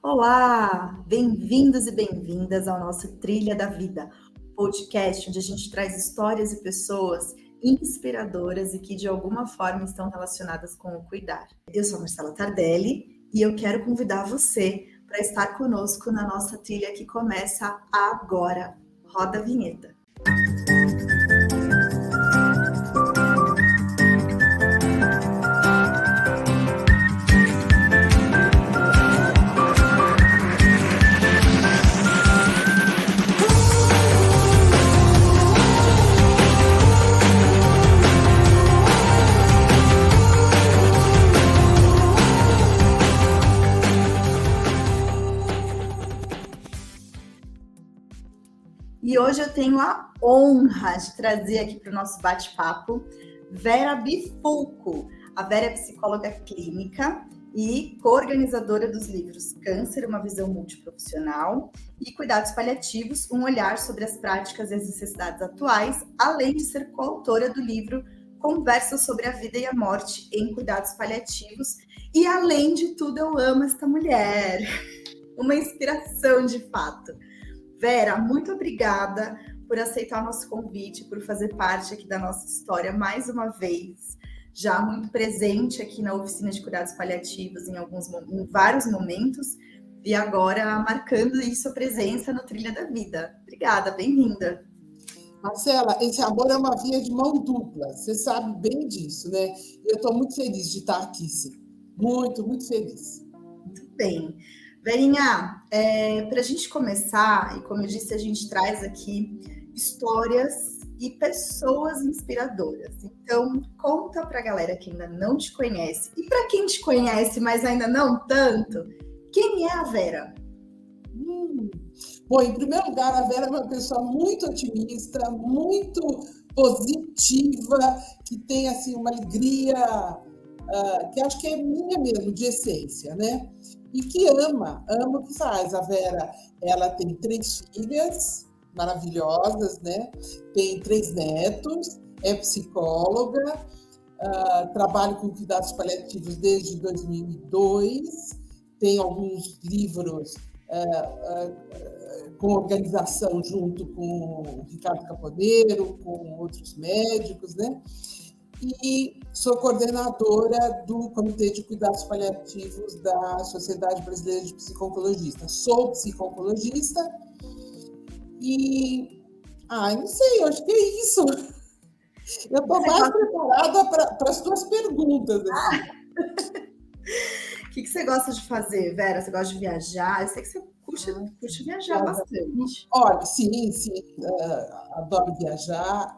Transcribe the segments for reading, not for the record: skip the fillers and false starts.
Olá, bem-vindos e bem-vindas ao nosso Trilha da Vida, podcast onde a gente traz histórias e pessoas inspiradoras e que de alguma forma estão relacionadas com o cuidar. Eu sou a Marcela Tardelli e eu quero convidar você para estar conosco na nossa trilha que começa agora. Roda a vinheta. E hoje eu tenho a honra de trazer aqui para o nosso bate-papo Vera Bifulco. A Vera é psicóloga clínica e co-organizadora dos livros Câncer, uma visão multiprofissional e Cuidados Paliativos, um olhar sobre as práticas e as necessidades atuais, além de ser coautora do livro Conversas sobre a Vida e a Morte em Cuidados Paliativos. E além de tudo, eu amo esta mulher. Uma inspiração de fato. Vera, muito obrigada por aceitar o nosso convite, por fazer parte aqui da nossa história mais uma vez, já muito presente aqui na oficina de cuidados paliativos em vários momentos, e agora marcando aí sua presença no Trilha da Vida. Obrigada, bem-vinda. Marcela, esse amor é uma via de mão dupla, você sabe bem disso, né? Eu estou muito feliz de estar aqui, sim. Muito, muito feliz. Muito bem. Verinha, para a gente começar, e como eu disse, a gente traz aqui histórias e pessoas inspiradoras. Então, conta para a galera que ainda não te conhece, e para quem te conhece, mas ainda não tanto, quem é a Vera? Bom, em primeiro lugar, a Vera é uma pessoa muito otimista, muito positiva, que tem assim, uma alegria, que acho que é minha mesmo, de essência, né? E que ama o que faz. A Vera, ela tem 3 filhas maravilhosas, né? Tem 3 netos, é psicóloga, trabalha com cuidados paliativos desde 2002, tem alguns livros com organização junto com o Ricardo Caponeiro, com outros médicos, né? E sou coordenadora do Comitê de Cuidados Paliativos da Sociedade Brasileira de Psico-Oncologistas. Sou psico-oncologista e... não sei, eu acho que é isso. Eu estou mais preparada para as tuas perguntas. Assim. O que você gosta de fazer, Vera? Você gosta de viajar? Eu sei que você curte viajar bastante. Olha, sim, adoro viajar.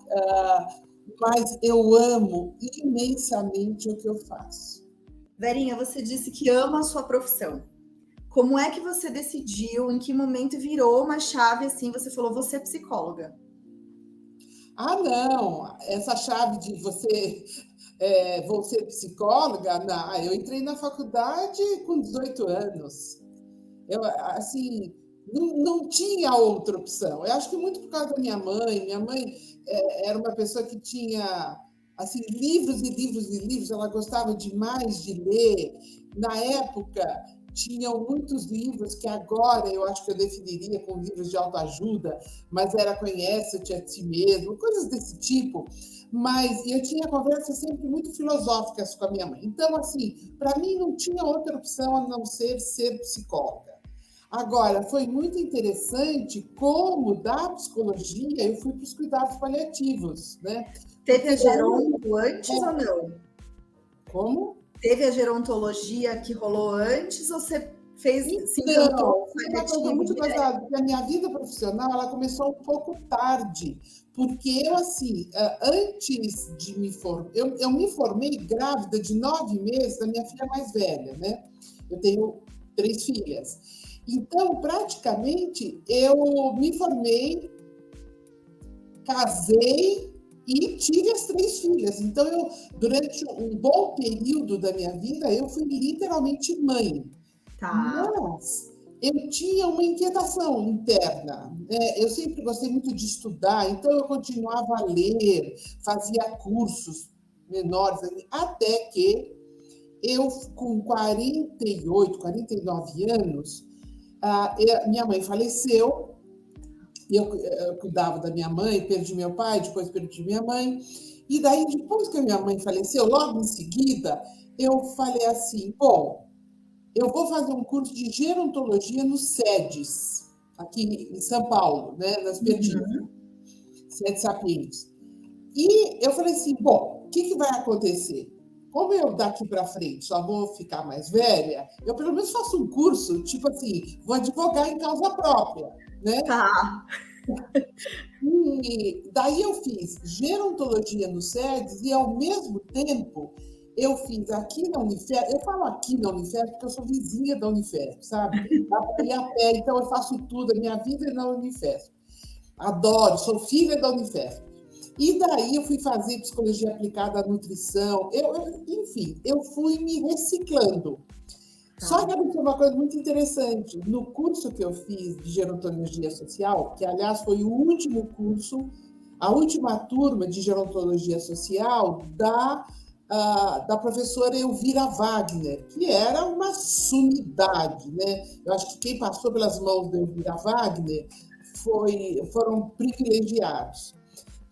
Mas eu amo imensamente o que eu faço. Verinha, você disse que ama a sua profissão. Como é que você decidiu, em que momento virou uma chave assim, você falou, você é psicóloga? Não, essa chave de vou ser psicóloga, não, eu entrei na faculdade com 18 anos. Eu, assim, não tinha outra opção. Eu acho que muito por causa da minha mãe. Minha mãe era uma pessoa que tinha assim, livros e livros e livros, ela gostava demais de ler. Na época, tinham muitos livros que agora eu acho que eu definiria como livros de autoajuda, mas era conhece-te a ti mesmo, coisas desse tipo. Mas eu tinha conversas sempre muito filosóficas com a minha mãe. Então, assim, para mim não tinha outra opção a não ser psicóloga. Agora, foi muito interessante como, da psicologia, eu fui para os cuidados paliativos, né? Teve a geronto antes ou não? Como? Teve a gerontologia que rolou antes ou você fez... Não, foi uma coisa muito pesada, porque a minha vida profissional, ela começou um pouco tarde, porque eu, assim, antes de me formar, eu me formei grávida de 9 meses da minha filha mais velha, né? Eu tenho 3 filhas. Então, praticamente, eu me formei, casei e tive as 3 filhas. Então, durante um bom período da minha vida, eu fui literalmente mãe. Tá. Mas eu tinha uma inquietação interna. Eu sempre gostei muito de estudar, então eu continuava a ler, fazia cursos menores, até que eu, com 48, 49 anos, minha mãe faleceu, eu cuidava da minha mãe, perdi meu pai, depois perdi minha mãe. E daí, depois que a minha mãe faleceu, logo em seguida, eu falei assim, bom, eu vou fazer um curso de gerontologia no SEDES, aqui em São Paulo, né, nas Perdizes, SEDES Sapiens. E eu falei assim, bom, o que vai acontecer? Como eu daqui para frente só vou ficar mais velha, eu pelo menos faço um curso, tipo assim, vou advogar em causa própria, né? Tá. E daí eu fiz gerontologia no SEDES e, ao mesmo tempo, eu fiz aqui na Unifesp, eu falo aqui na Unifesp porque eu sou vizinha da Unifesp, sabe? Dá para ir a pé, então eu faço tudo, a minha vida é na Unifesp. Adoro, sou filha da Unifesp. E daí eu fui fazer psicologia aplicada à nutrição, enfim, eu fui me reciclando. Só que aconteceu uma coisa muito interessante. No curso que eu fiz de gerontologia social, que, aliás, foi o último curso, a última turma de gerontologia social da professora Elvira Wagner, que era uma sumidade, né? Eu acho que quem passou pelas mãos da Elvira Wagner foram privilegiados.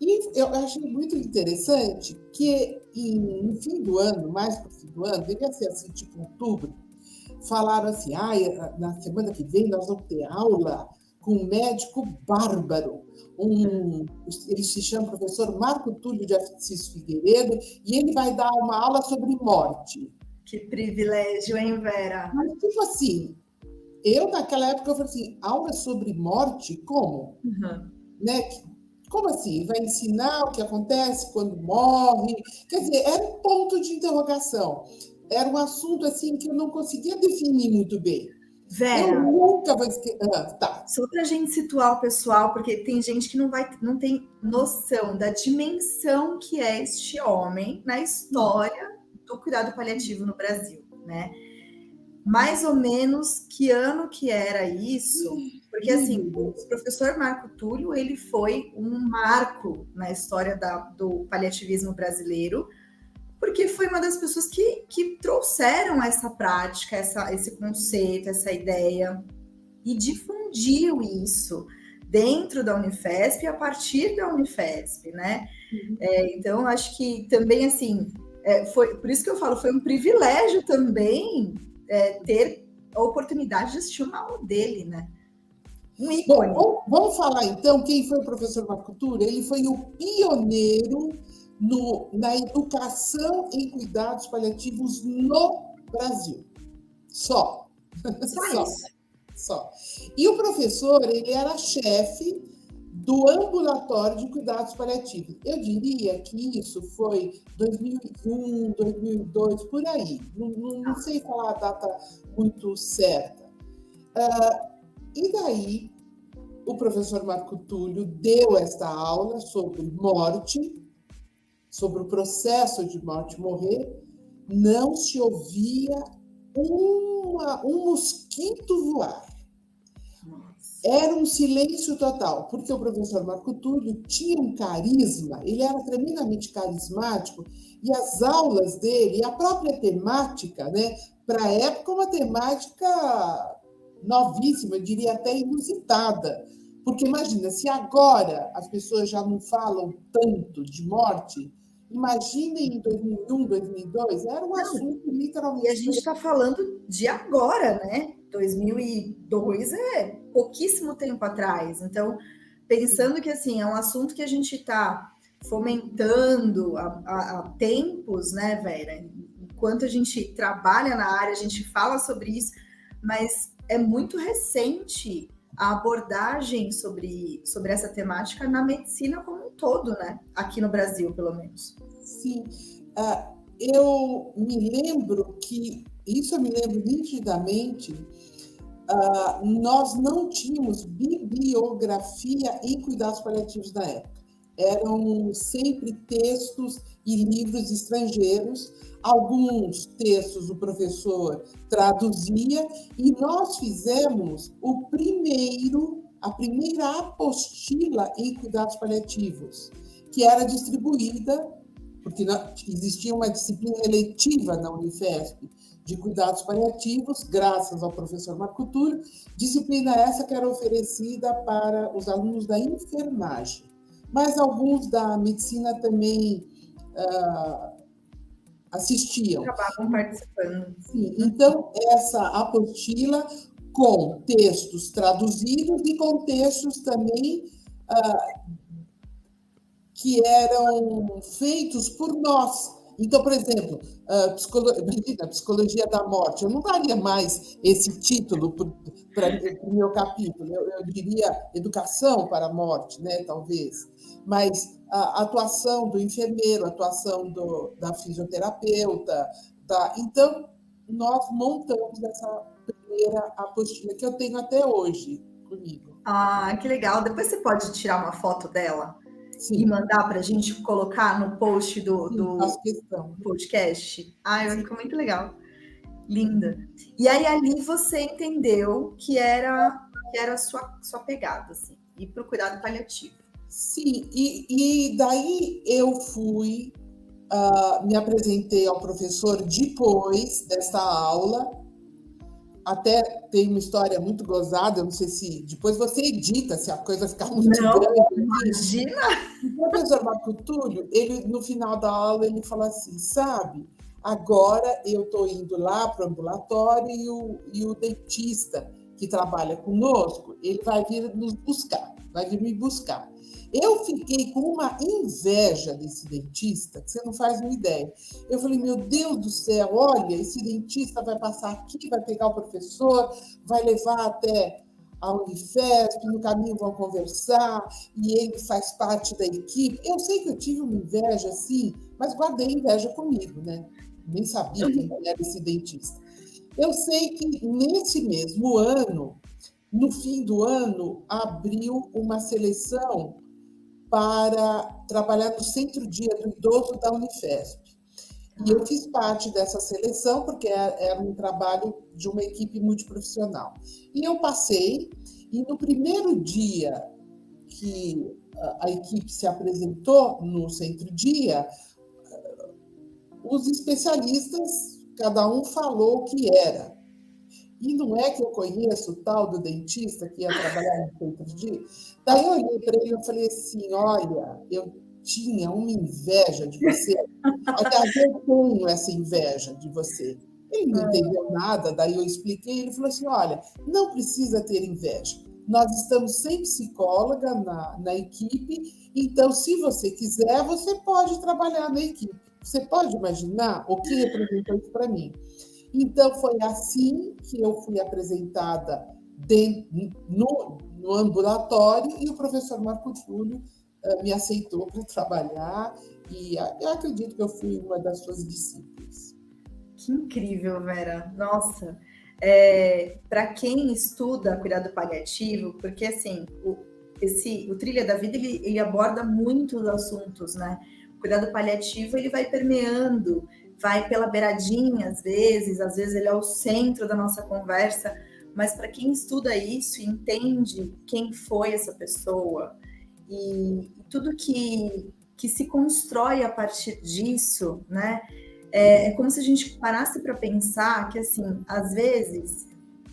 E eu achei muito interessante que, no fim do ano, mais para o fim do ano, devia ser assim, tipo outubro, falaram assim, na semana que vem nós vamos ter aula com um médico bárbaro. Ele se chama professor Marco Túlio de Assis Figueiredo e ele vai dar uma aula sobre morte. Que privilégio, hein, Vera? Mas, tipo assim, eu naquela época eu falei assim, aula sobre morte? Como? Né? Como assim? Vai ensinar o que acontece quando morre? Quer dizer, era um ponto de interrogação. Era um assunto assim que eu não conseguia definir muito bem. Vera, eu nunca vou esquecer. Tá. Só para a gente situar o pessoal, porque tem gente que não tem noção da dimensão que é este homem na história do cuidado paliativo no Brasil, né? Mais ou menos que ano que era isso? Porque assim, o professor Marco Túlio, ele foi um marco na história do paliativismo brasileiro, porque foi uma das pessoas que trouxeram essa prática, esse conceito, essa ideia, e difundiu isso dentro da Unifesp e a partir da Unifesp, né? Então, acho que também, assim, foi por isso que eu falo, foi um privilégio também ter a oportunidade de assistir uma aula dele, né? Um ícone. Bom, vamos falar, então, quem foi o professor Marco Túlio? Ele foi o pioneiro na educação em cuidados paliativos no Brasil. Só isso. Só. E o professor, ele era chefe do ambulatório de cuidados paliativos. Eu diria que isso foi 2001, 2002, por aí. Não sei falar a data muito certa. E daí, o professor Marco Túlio deu esta aula sobre morte, sobre o processo de morte e morrer. Não se ouvia um mosquito voar. Era um silêncio total, porque o professor Marco Túlio tinha um carisma, ele era tremendamente carismático, e as aulas dele, e a própria temática, né, para a época, uma temática novíssima, eu diria até inusitada, porque imagina, se agora as pessoas já não falam tanto de morte, imaginem em 2001, 2002, era um assunto literalmente... E a gente está falando de agora, né? 2002 é pouquíssimo tempo atrás. Então, pensando que assim é um assunto que a gente está fomentando há tempos, né, Vera? Enquanto a gente trabalha na área, a gente fala sobre isso, mas é muito recente a abordagem sobre essa temática na medicina como um todo, né? Aqui no Brasil, pelo menos. Sim. Eu me lembro nitidamente, nós não tínhamos bibliografia em cuidados paliativos na época. Eram sempre textos e livros estrangeiros. Alguns textos o professor traduzia e nós fizemos a primeira apostila em cuidados paliativos, que era distribuída porque existia uma disciplina eletiva na Unifesp de cuidados paliativos, graças ao professor Marco Túlio, disciplina essa que era oferecida para os alunos da enfermagem, mas alguns da medicina também assistiam. Acabavam participando. Sim, então, essa apostila com textos traduzidos e com textos também que eram feitos por nós. Então, por exemplo, Psicologia da Morte, eu não daria mais esse título para o meu capítulo, eu diria Educação para a Morte, né, talvez, mas a atuação do enfermeiro, a atuação da fisioterapeuta, então, nós montamos essa primeira apostila, que eu tenho até hoje comigo. Ah, que legal. Depois você pode tirar uma foto dela? Sim. E mandar para a gente colocar no post do podcast. Ficou muito legal. Linda. E aí ali você entendeu que era a sua pegada, assim, ir para o cuidado paliativo. Sim, e daí eu fui, me apresentei ao professor depois dessa aula. Até tem uma história muito gozada, eu não sei se depois você edita, se a coisa ficar muito grande. Imagina! O professor Marco Túlio, ele, no final da aula, ele falou assim, sabe, agora eu estou indo lá para o ambulatório e o dentista que trabalha conosco, ele vai vir nos buscar, vai vir me buscar. Eu fiquei com uma inveja desse dentista, que você não faz uma ideia. Eu falei, meu Deus do céu, olha, esse dentista vai passar aqui, vai pegar o professor, vai levar até a Unifesp, no caminho vão conversar, e ele faz parte da equipe. Eu sei que eu tive uma inveja, assim, mas guardei inveja comigo, né? Nem sabia quem era esse dentista. Eu sei que nesse mesmo ano, no fim do ano, abriu uma seleção para trabalhar no Centro-Dia do Idoso da Unifesp. E eu fiz parte dessa seleção, porque era um trabalho de uma equipe multiprofissional. E eu passei, e no primeiro dia que a equipe se apresentou no Centro-Dia, os especialistas, cada um falou o que era. E não é que eu conheço o tal do dentista que ia trabalhar no Centro-Dia. Daí eu olhei para ele e falei assim, olha, eu tinha uma inveja de você. Aliás, eu tenho essa inveja de você. Ele não entendeu nada, daí eu expliquei, ele falou assim, olha, não precisa ter inveja. Nós estamos sem psicóloga na equipe, então, se você quiser, você pode trabalhar na equipe. Você pode imaginar o que representou isso para mim? Então, foi assim que eu fui apresentada no ambulatório e o professor Marco Túlio me aceitou para trabalhar e eu acredito que eu fui uma das suas discípulas. Que incrível, Vera. Nossa, para quem estuda cuidado paliativo, porque assim, o Trilha da Vida, ele aborda muitos assuntos, né? O cuidado paliativo, ele vai permeando, vai pela beiradinha, às vezes ele é o centro da nossa conversa, mas para quem estuda isso e entende quem foi essa pessoa e tudo que se constrói a partir disso, né? É como se a gente parasse para pensar que, assim, às vezes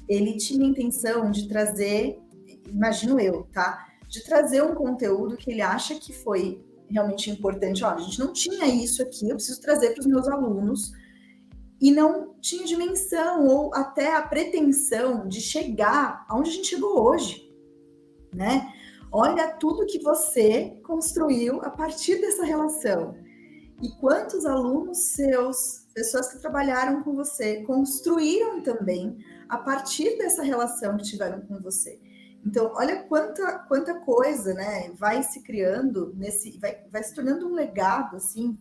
ele tinha a intenção de trazer, imagino eu, tá? De trazer um conteúdo que ele acha que foi realmente importante. Olha, a gente não tinha isso aqui, eu preciso trazer para os meus alunos, e não tinha dimensão ou até a pretensão de chegar aonde a gente chegou hoje, né? Olha tudo que você construiu a partir dessa relação. E quantos alunos seus, pessoas que trabalharam com você, construíram também a partir dessa relação que tiveram com você. Então, olha quanta coisa, né, vai se criando, vai se tornando um legado, assim,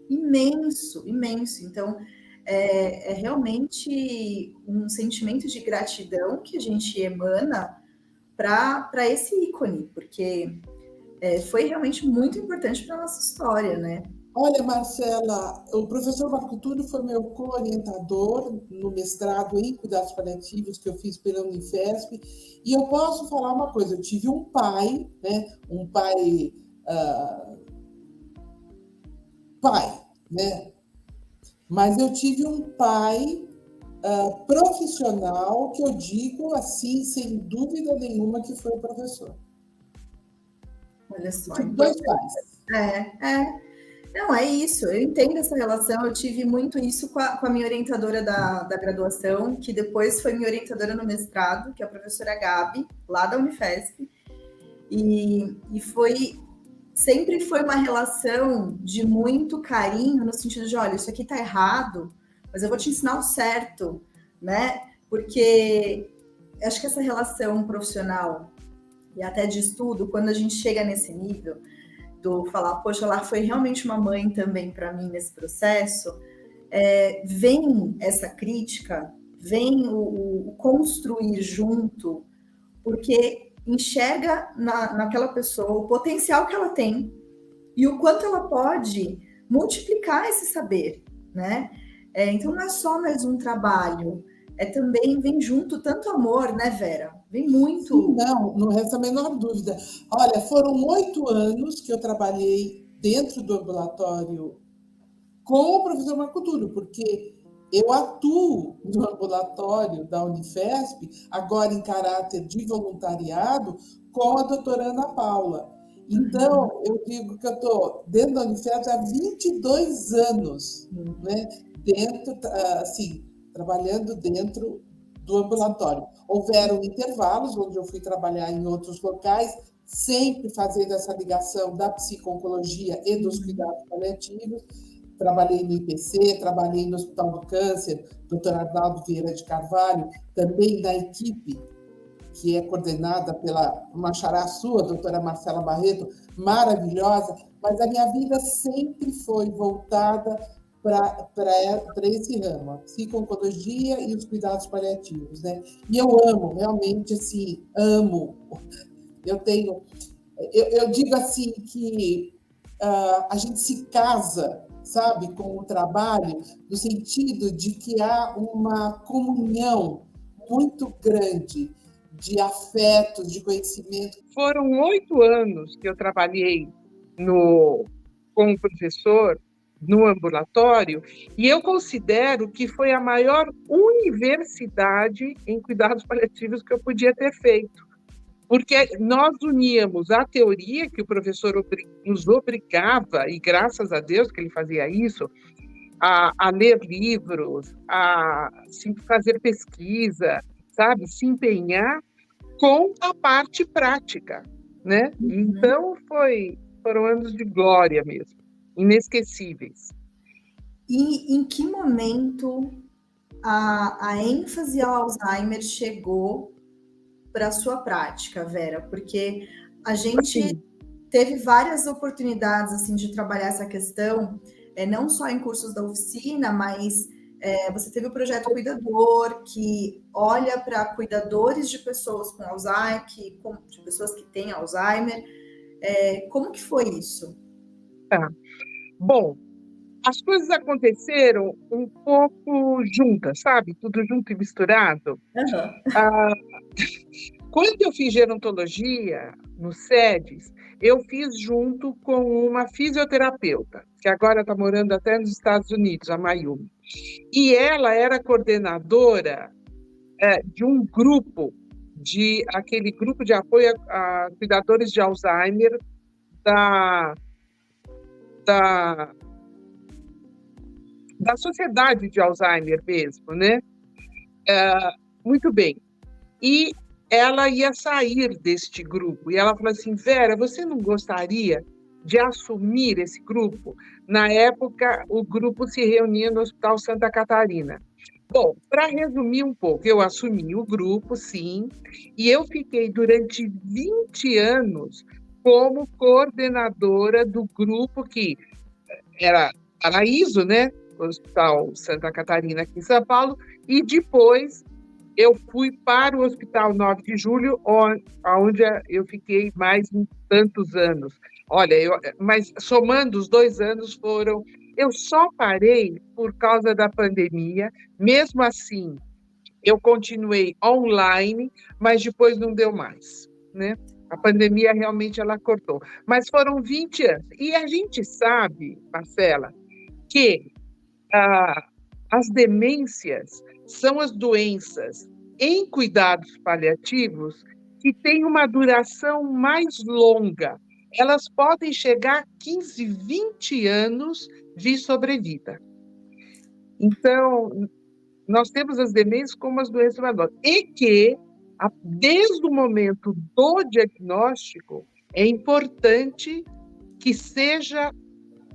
imenso, imenso. Então, é realmente um sentimento de gratidão que a gente emana para esse ícone, porque foi realmente muito importante para a nossa história, né? Olha, Marcela, o professor Marco Túlio foi meu co-orientador no mestrado em cuidados paliativos que eu fiz pela Unifesp, e eu posso falar uma coisa, eu tive um pai, né, um pai pai, né? Mas eu tive um pai profissional, que eu digo assim, sem dúvida nenhuma, que foi o professor. Olha só, Eu tive dois pais. Não, é isso, eu entendo essa relação, eu tive muito isso com a minha orientadora da graduação, que depois foi minha orientadora no mestrado, que é a professora Gabi, lá da Unifesp, e sempre foi uma relação de muito carinho, no sentido de, olha, isso aqui tá errado, mas eu vou te ensinar o certo, né? Porque acho que essa relação profissional e até de estudo, quando a gente chega nesse nível, do falar, poxa, ela foi realmente uma mãe também para mim nesse processo, vem essa crítica, vem o construir junto, porque enxerga naquela pessoa o potencial que ela tem e o quanto ela pode multiplicar esse saber, né? Então não é só mais um trabalho, também vem junto tanto amor, né, Vera? Vem muito. Sim, não resta a menor dúvida. Olha, foram 8 anos que eu trabalhei dentro do ambulatório com o professor Marco Túlio, porque eu atuo no ambulatório da Unifesp, agora em caráter de voluntariado, com a doutora Ana Paula. Então, eu digo que eu estou dentro da Unifesp há 22 anos, né? Dentro, assim, trabalhando dentro do ambulatório. Houveram intervalos onde eu fui trabalhar em outros locais, sempre fazendo essa ligação da psico-oncologia e dos cuidados paliativos. Trabalhei no IPC, trabalhei no Hospital do Câncer, Dr. Arnaldo Vieira de Carvalho, também na equipe que é coordenada pela uma xará sua, a doutora Marcela Barreto, maravilhosa, mas a minha vida sempre foi voltada para esse ramo, a psico-oncologia e os cuidados paliativos, né? E eu amo, realmente, assim, amo. Eu digo assim que a gente se casa, sabe, com o trabalho, no sentido de que há uma comunhão muito grande de afetos, de conhecimento. Foram 8 anos que eu trabalhei com o professor no ambulatório, e eu considero que foi a maior universidade em cuidados paliativos que eu podia ter feito, porque nós uníamos a teoria que o professor nos obrigava, e graças a Deus que ele fazia isso, a ler livros, a fazer pesquisa, sabe, se empenhar com a parte prática, né? Então foram anos de glória mesmo, inesquecíveis. E em que momento a ênfase ao Alzheimer chegou para a sua prática, Vera? Porque a gente teve várias oportunidades assim de trabalhar essa questão, não só em cursos da oficina, mas você teve o projeto Cuidador, que olha para cuidadores de pessoas com Alzheimer, de pessoas que têm Alzheimer. Como que foi isso? Bom, as coisas aconteceram um pouco juntas, sabe? Tudo junto e misturado. Quando eu fiz gerontologia no SEDES, eu fiz junto com uma fisioterapeuta, que agora está morando até nos Estados Unidos, a Mayumi. E ela era coordenadora de um grupo, aquele grupo de apoio a cuidadores de Alzheimer da sociedade de Alzheimer mesmo, né? Muito bem. E ela ia sair deste grupo. E ela falou assim, Vera, você não gostaria de assumir esse grupo? Na época, o grupo se reunia no Hospital Santa Catarina. Bom, para resumir um pouco, eu assumi o grupo, sim, e eu fiquei durante 20 anos como coordenadora do grupo que era Paraíso, né? O Hospital Santa Catarina, aqui em São Paulo, e depois eu fui para o Hospital 9 de Julho, onde eu fiquei mais tantos anos. Olha, mas somando os 2 anos foram... Eu só parei por causa da pandemia, mesmo assim, eu continuei online, mas depois não deu mais, né? A pandemia realmente ela cortou. Mas foram 20 anos. E a gente sabe, Marcela, que as demências são as doenças em cuidados paliativos que têm uma duração mais longa. Elas podem chegar a 15, 20 anos de sobrevida. Então, nós temos as demências como as doenças mais longas. E que, desde o momento do diagnóstico, é importante que seja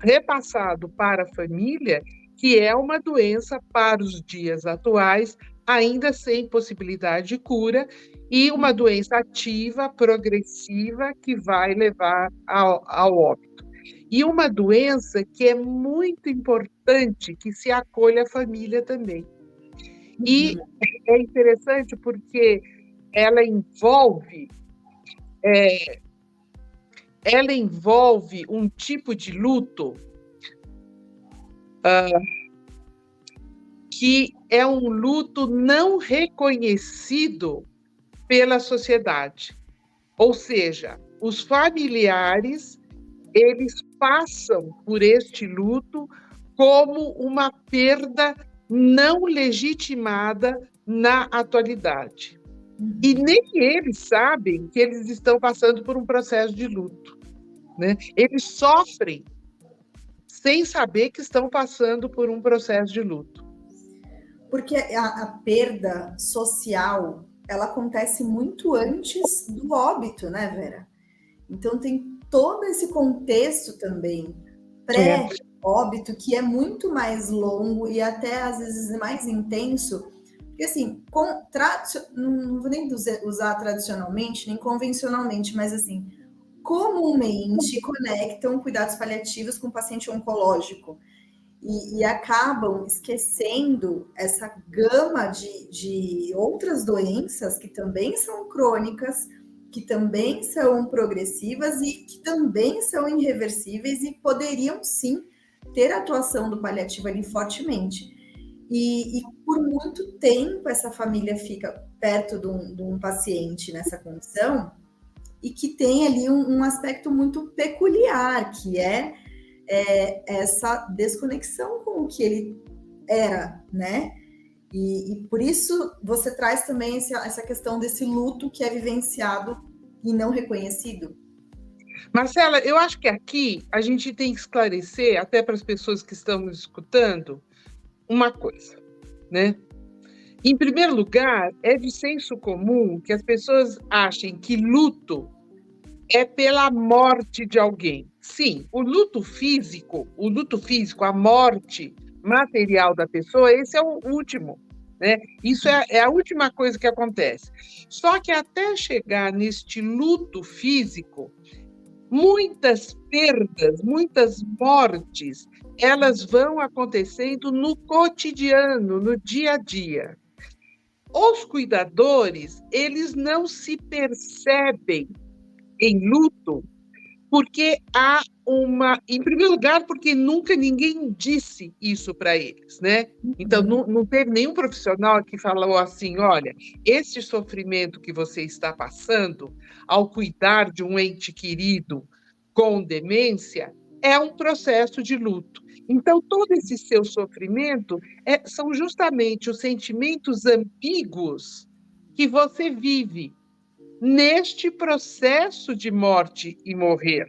repassado para a família que é uma doença para os dias atuais, ainda sem possibilidade de cura, e uma doença ativa, progressiva, que vai levar ao óbito. E uma doença que é muito importante que se acolha a família também. E é interessante porque ela envolve um tipo de luto que é um luto não reconhecido pela sociedade. Ou seja, os familiares, eles passam por este luto como uma perda não legitimada na atualidade. E nem eles sabem que eles estão passando por um processo de luto, né? Eles sofrem sem saber que estão passando por um processo de luto. Porque a perda social, ela acontece muito antes do óbito, né, Vera? Então tem todo esse contexto também pré-óbito que é muito mais longo e até às vezes mais intenso. Porque assim, não vou nem usar tradicionalmente, nem convencionalmente, mas assim, comumente conectam cuidados paliativos com paciente oncológico e acabam esquecendo essa gama de outras doenças que também são crônicas, que também são progressivas e que também são irreversíveis e poderiam sim ter atuação do paliativo ali fortemente. E por muito tempo essa família fica perto de um paciente nessa condição e que tem ali um aspecto muito peculiar, que é essa desconexão com o que ele era, né? E por isso você traz também essa questão desse luto que é vivenciado e não reconhecido. Marcela, eu acho que aqui a gente tem que esclarecer, até para as pessoas que estão nos escutando, uma coisa, né? Em primeiro lugar, é de senso comum que as pessoas achem que luto é pela morte de alguém. Sim, o luto físico, a morte material da pessoa, esse é o último, né? Isso é a última coisa que acontece. Só que até chegar neste luto físico, muitas perdas, muitas mortes, elas vão acontecendo no cotidiano, no dia a dia. Os cuidadores, eles não se percebem em luto porque em primeiro lugar, porque nunca ninguém disse isso para eles, né? Então, não teve nenhum profissional que falou assim, olha, esse sofrimento que você está passando ao cuidar de um ente querido com demência é um processo de luto. Então, todo esse seu sofrimento são justamente os sentimentos ambíguos que você vive neste processo de morte e morrer,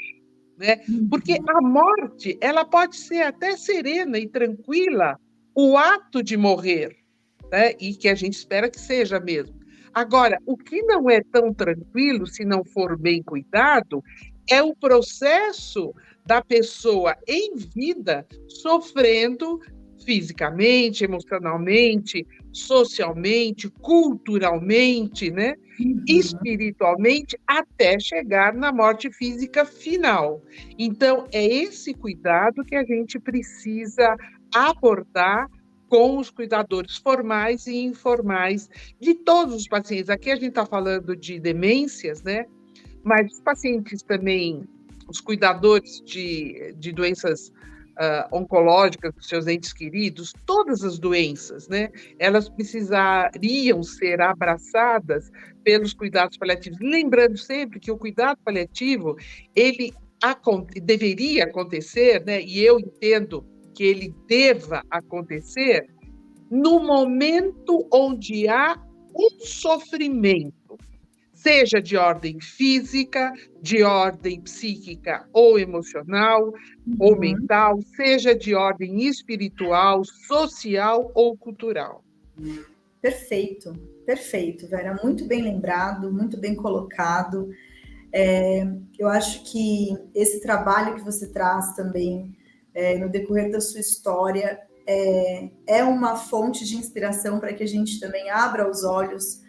né? Porque a morte, ela pode ser até serena e tranquila, o ato de morrer, né? E que a gente espera que seja mesmo. Agora, o que não é tão tranquilo, se não for bem cuidado, é o processo da pessoa em vida sofrendo fisicamente, emocionalmente, socialmente, culturalmente, né? Espiritualmente, até chegar na morte física final. Então, é esse cuidado que a gente precisa abordar com os cuidadores formais e informais de todos os pacientes. Aqui a gente está falando de demências, né? Mas os pacientes também, os cuidadores de doenças oncológicas dos seus entes queridos, todas as doenças, né? Elas precisariam ser abraçadas pelos cuidados paliativos. Lembrando sempre que o cuidado paliativo, ele deveria acontecer, né? E eu entendo que ele deva acontecer no momento onde há um sofrimento, seja de ordem física, de ordem psíquica ou emocional ou mental, seja de ordem espiritual, social ou cultural. Perfeito, perfeito, Vera. Muito bem lembrado, muito bem colocado. Eu acho que esse trabalho que você traz também no decorrer da sua história é uma fonte de inspiração para que a gente também abra os olhos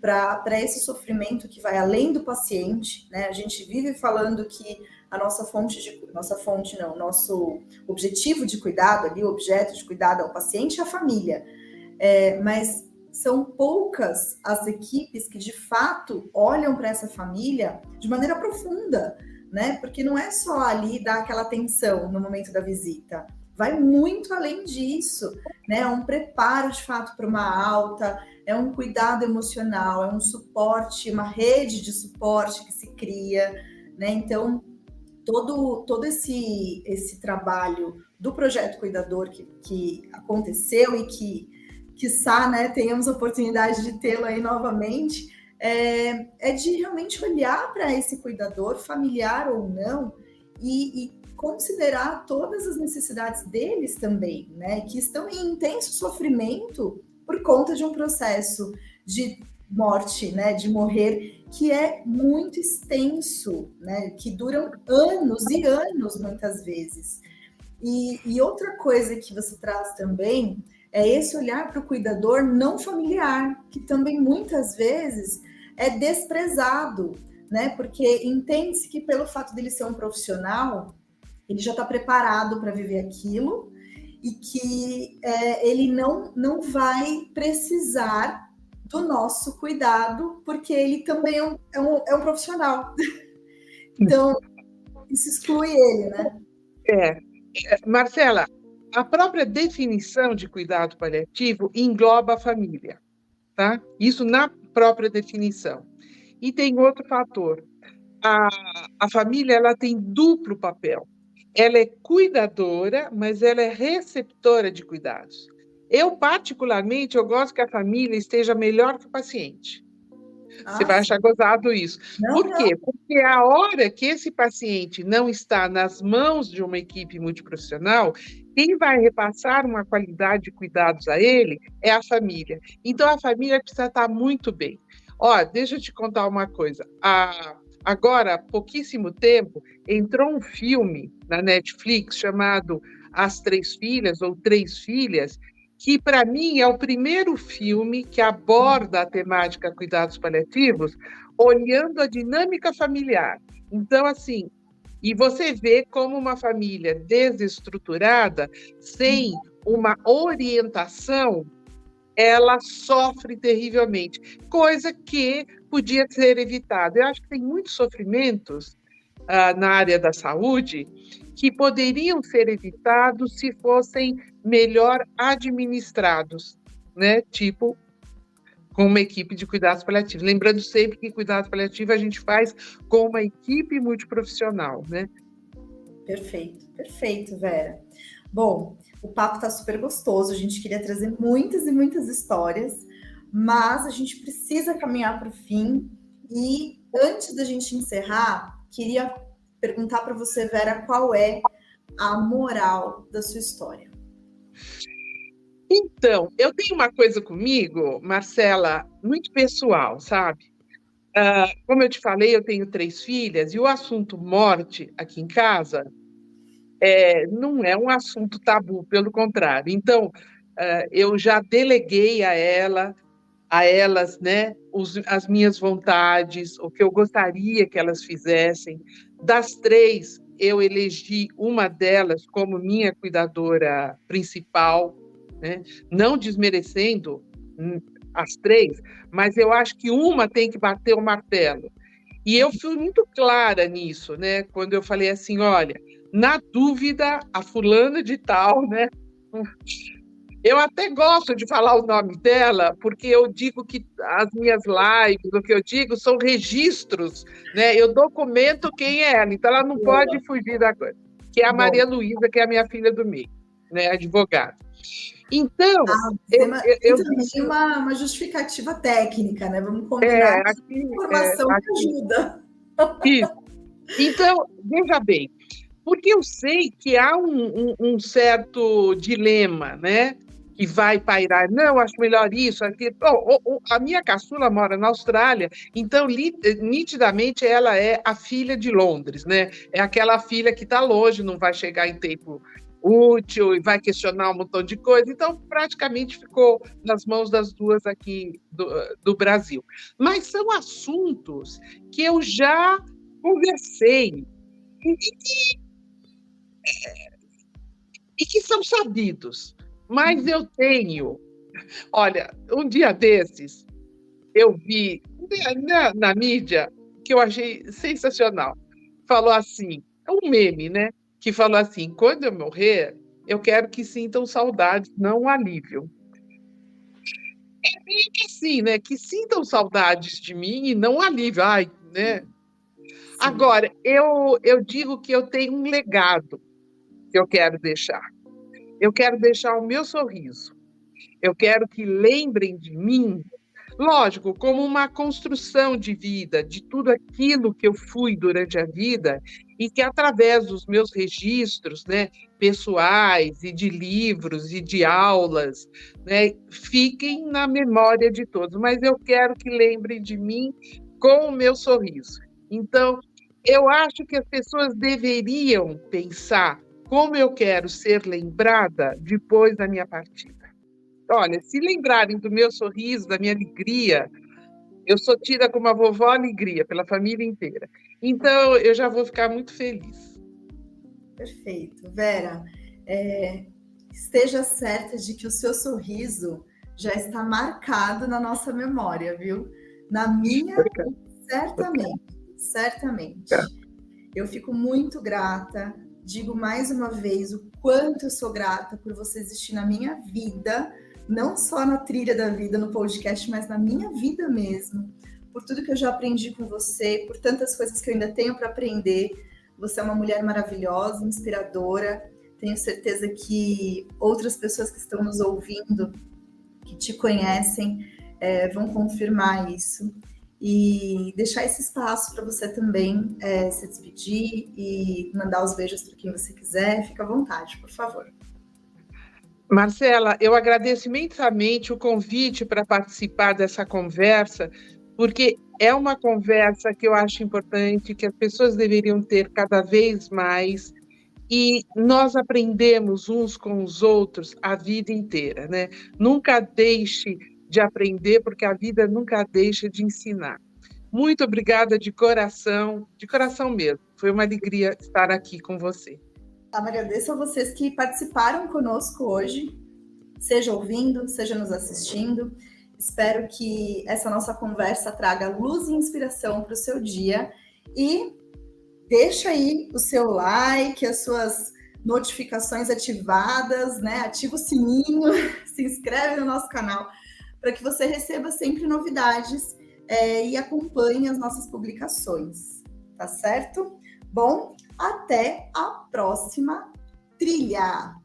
para esse sofrimento que vai além do paciente, né? A gente vive falando que nosso objetivo de cuidado ali, o objeto de cuidado é o paciente e a família, mas são poucas as equipes que de fato olham para essa família de maneira profunda, né? Porque não é só ali dar aquela atenção no momento da visita, vai muito além disso, né? É um preparo de fato para uma alta, é um cuidado emocional, é um suporte, uma rede de suporte que se cria, né? Então, todo esse trabalho do projeto Cuidador que aconteceu e que, quiçá, né, tenhamos a oportunidade de tê-lo aí novamente, é de realmente olhar para esse cuidador, familiar ou não, e considerar todas as necessidades deles também, né, que estão em intenso sofrimento por conta de um processo de morte, né, de morrer, que é muito extenso, né, que duram anos e anos, muitas vezes. E outra coisa que você traz também é esse olhar para o cuidador não familiar, que também muitas vezes é desprezado, né, porque entende-se que pelo fato dele ser um profissional, ele já está preparado para viver aquilo, e que ele não vai precisar do nosso cuidado, porque ele também é um profissional. Então, isso exclui ele, né? Marcela, a própria definição de cuidado paliativo engloba a família, tá? Isso na própria definição. E tem outro fator. A família, ela tem duplo papel. Ela é cuidadora, mas ela é receptora de cuidados. Eu, particularmente, eu gosto que a família esteja melhor que o paciente. Você vai achar gozado isso. Por quê? Porque a hora que esse paciente não está nas mãos de uma equipe multiprofissional, quem vai repassar uma qualidade de cuidados a ele é a família. Então, a família precisa estar muito bem. Ó, deixa eu te contar uma coisa. Agora, há pouquíssimo tempo, entrou um filme na Netflix chamado As Três Filhas, ou Três Filhas, que, para mim, é o primeiro filme que aborda a temática cuidados paliativos, olhando a dinâmica familiar. Então, assim, e você vê como uma família desestruturada, sem uma orientação, ela sofre terrivelmente, coisa que podia ser evitada. Eu acho que tem muitos sofrimentos na área da saúde que poderiam ser evitados se fossem melhor administrados, né? Tipo, com uma equipe de cuidados paliativos. Lembrando sempre que cuidados paliativos a gente faz com uma equipe multiprofissional, né? Perfeito, perfeito, Vera. Bom, o papo está super gostoso, a gente queria trazer muitas e muitas histórias, mas a gente precisa caminhar para o fim. E antes da gente encerrar, queria perguntar para você, Vera, qual é a moral da sua história? Então, eu tenho uma coisa comigo, Marcela, muito pessoal, sabe? Como eu te falei, eu tenho 3 filhas, e o assunto morte aqui em casa não é um assunto tabu, pelo contrário. Então, eu já deleguei a elas, né, as minhas vontades, o que eu gostaria que elas fizessem. Das 3, eu elegi uma delas como minha cuidadora principal, né? Não desmerecendo as 3, mas eu acho que uma tem que bater o martelo. E eu fui muito clara nisso, né? Quando eu falei assim, olha, na dúvida, a fulana de tal, né? Eu até gosto de falar o nome dela, porque eu digo que as minhas lives, o que eu digo, são registros, né? Eu documento quem é ela, então ela não pode fugir da coisa. Que é a Maria Luísa, que é a minha filha do meio. né, advogado. Então, Tem também uma justificativa técnica, né? Vamos combinar que informação que ajuda. Isso. Então, veja bem, porque eu sei que há um certo dilema, né? Que vai pairar, não, acho melhor isso, aquilo. A minha caçula mora na Austrália, então, nitidamente, ela é a filha de Londres, né? É aquela filha que está longe, não vai chegar em tempo útil e vai questionar um montão de coisa. Então, praticamente ficou nas mãos das duas aqui do Brasil. Mas são assuntos que eu já conversei e que são sabidos. Mas eu tenho... Olha, um dia desses, eu vi na mídia, que eu achei sensacional. Falou assim, é um meme, né? Que falou assim, quando eu morrer, eu quero que sintam saudades, não alívio. É meio que assim, né? Que sintam saudades de mim e não alívio. Ai, né? Sim. Agora, eu digo que eu tenho um legado que eu quero deixar. Eu quero deixar o meu sorriso. Eu quero que lembrem de mim, lógico, como uma construção de vida, de tudo aquilo que eu fui durante a vida e que, através dos meus registros, né, pessoais e de livros e de aulas, né, fiquem na memória de todos. Mas eu quero que lembrem de mim com o meu sorriso. Então, eu acho que as pessoas deveriam pensar como eu quero ser lembrada depois da minha partida. Olha, se lembrarem do meu sorriso, da minha alegria, eu sou tida como a vovó alegria pela família inteira. Então, eu já vou ficar muito feliz. Perfeito. Vera, esteja certa de que o seu sorriso já está marcado na nossa memória, viu? Na minha, certamente. Eu fico muito grata. Digo mais uma vez o quanto eu sou grata por você existir na minha vida, não só na trilha da vida, no podcast, mas na minha vida mesmo, por tudo que eu já aprendi com você, por tantas coisas que eu ainda tenho para aprender. Você é uma mulher maravilhosa, inspiradora. Tenho certeza que outras pessoas que estão nos ouvindo, que te conhecem, vão confirmar isso. E deixar esse espaço para você também se despedir e mandar os beijos para quem você quiser. Fica à vontade, por favor. Marcela, eu agradeço imensamente o convite para participar dessa conversa, porque é uma conversa que eu acho importante, que as pessoas deveriam ter cada vez mais, e nós aprendemos uns com os outros a vida inteira, né? Nunca deixe de aprender, porque a vida nunca deixa de ensinar. Muito obrigada de coração mesmo. Foi uma alegria estar aqui com você. Agradeço a vocês que participaram conosco hoje, seja ouvindo, seja nos assistindo. Espero que essa nossa conversa traga luz e inspiração para o seu dia. E deixa aí o seu like, as suas notificações ativadas, né? Ativa o sininho, se inscreve no nosso canal para que você receba sempre novidades e acompanhe as nossas publicações, tá certo? Bom, até a próxima trilha!